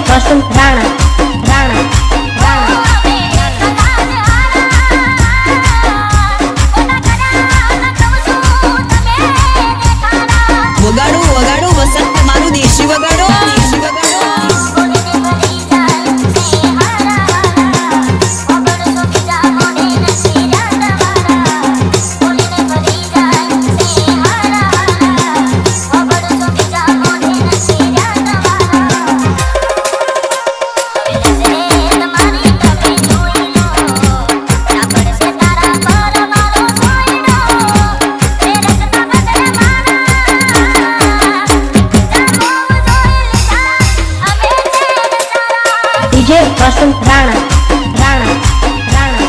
वसंत राणा राणा राणा વગાડો વગાડો વસંત મારું દેશી વગાડો દેશી વગાડો डीजे वसंत राणा राणा राणा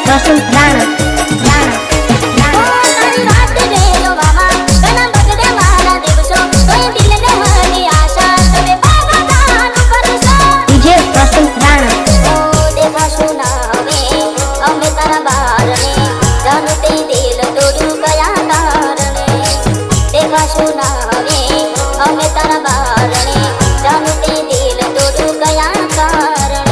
વસંત રાણા રાણા તારી વાત રેલો મામા ઘણા બગડે મારા દિવસો કોઈ દિલને હરી આશા તમે પાગલાનું કરશો ડીજે વસંત રાણા ઓ દેખાશું ના હવે અમે તારા બારણે જાનું તે દિલ તોડ્યું કયા કારણે દેખાશું ના હવે અમે તારા બારણે જાનું તે દિલ તોડ્યું કયા કારણે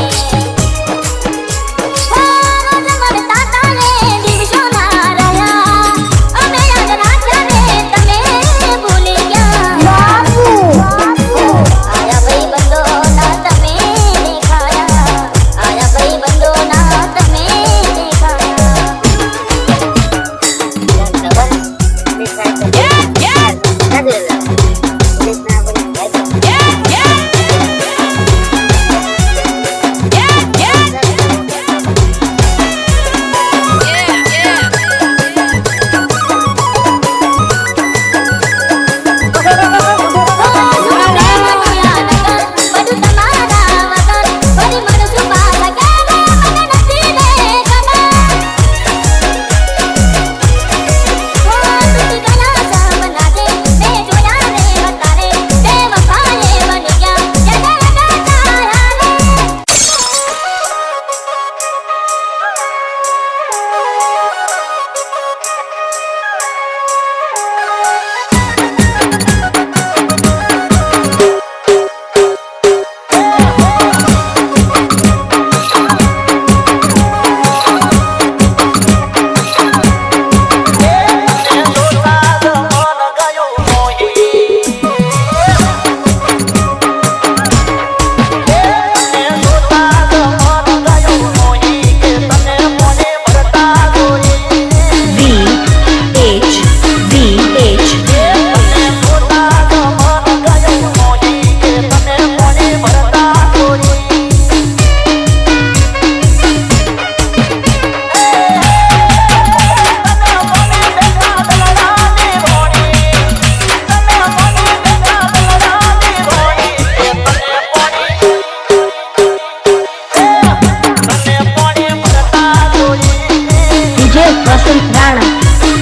વસંત રાણા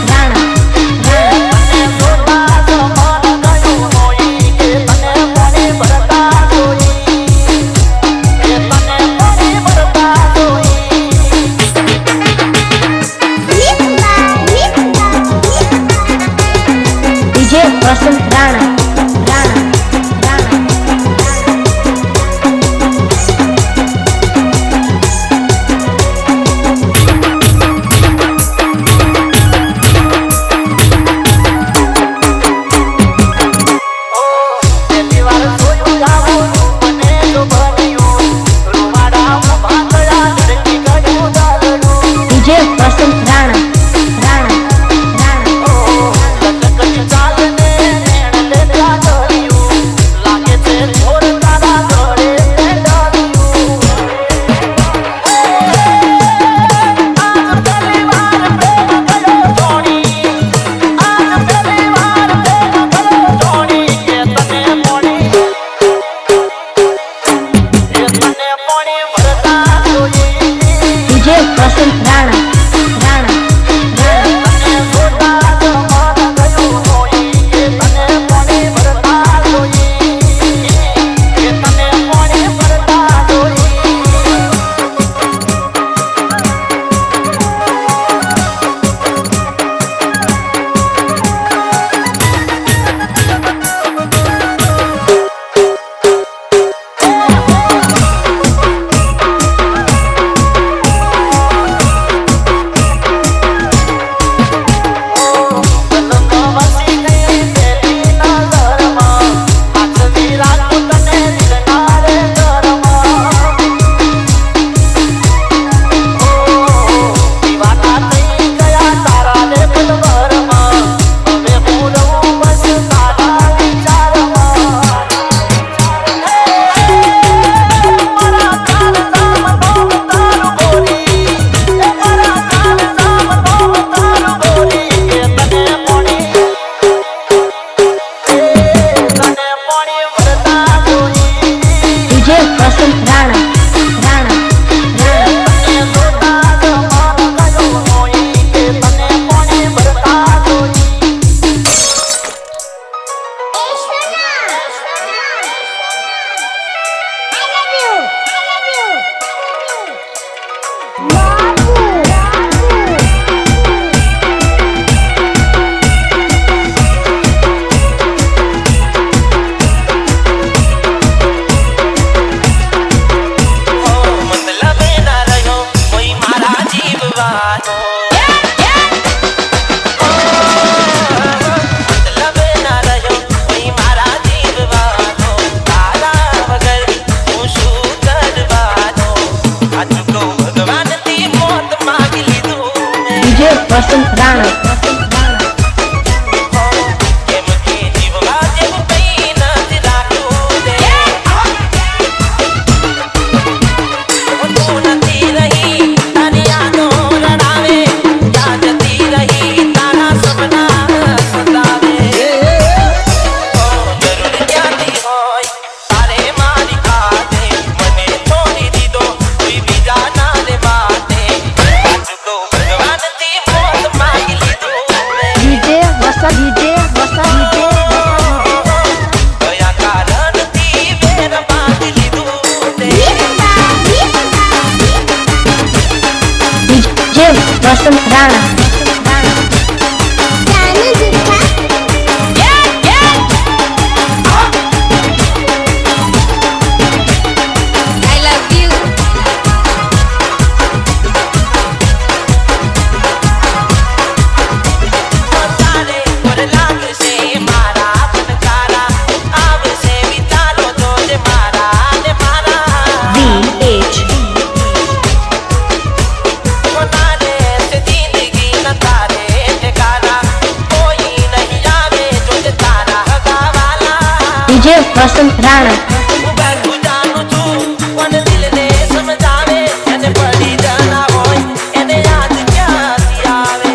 રાણા ડીજે વસંત રાણા રાણા રાણા ડીજે વસંત રાણા રાણા ડીજે વસંત રાણા રાણા વસંત રાણા રાણા વસંત રાણા કેમ કે જીવવા જેવું કંઈ નથી રાખ્યું રે તું નથી રહી તારી યાદો રડાવે યાદ જતી રહી તારા સપના સતાવે જરૂર ક્યાંથી હોય તારે મારી ખાતે મને છોડી દીધો કોઈ બીજા ના રે માટે ચૂકો ભગવાનથી મોત માંગી લીધું રે ડીજે વસંત કયા કારણથી વેર બાંધી લીધું રે DJ Vasant Rana I love you. તારે પર લાગશે મારા ફનકારા આવશે વિચારો જોજે મારા ને મારા VH તારે છે જિંદગી ન તારે ઠેકાના કોઈ નહીં આવે જોજે તારા હગાવાલા ડીજે વસંત રાણા હું બેઠું જાણું છું પણ દિલને સમજાવે એને પડી જના હોય એને યાદ ક્યાંથી આવે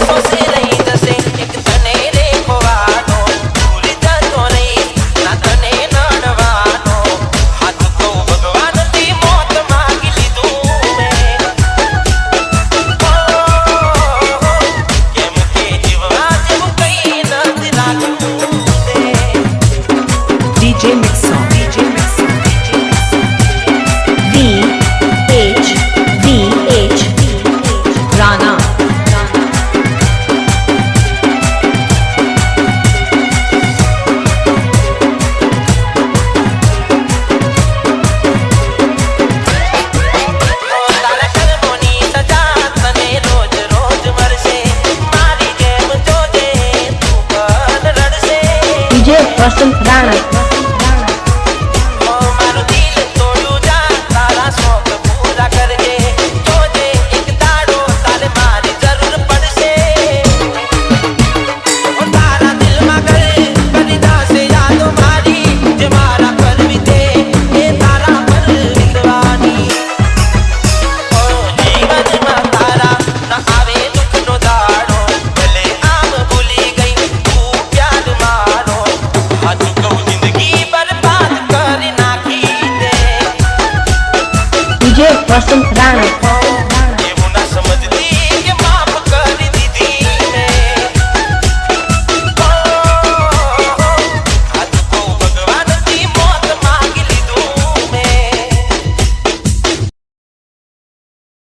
સોસે રહી જશે એક તને રે ખોવાનો ભૂલી જતો નહીં ના તને નડવાનો હાથ તો ભગવાનથી મોત માંગી લીધું મેં કેમ કે જીવવા જેવું કંઈ નથી રાખ્યું રે DJ Mixon. VH Rana. તારા કર્મોની સજા તને રોજ રોજ મળશે મારી જેમ જોજે તું પણ રડશે ડીજે વસંત રાણા મારું દિલ તોડ્યું જા તારા શોખ પૂરા કરજે જોજે એક દાડો તારે મારી જરૂર પડશે તારા દિલમાં ઘરે કરી દાસે યાદો મારી જે મારા કરવી તે એ તારા પર વિંદવાની જીવનમાં તારા ન આવે દુઃખનો દાડો ભલે આમ ભૂલી ગઈ તું પ્યાર મારો હાચું કહું જિંદગી બરબાદ કરી નાખી દે ડીજે વસંત રાણા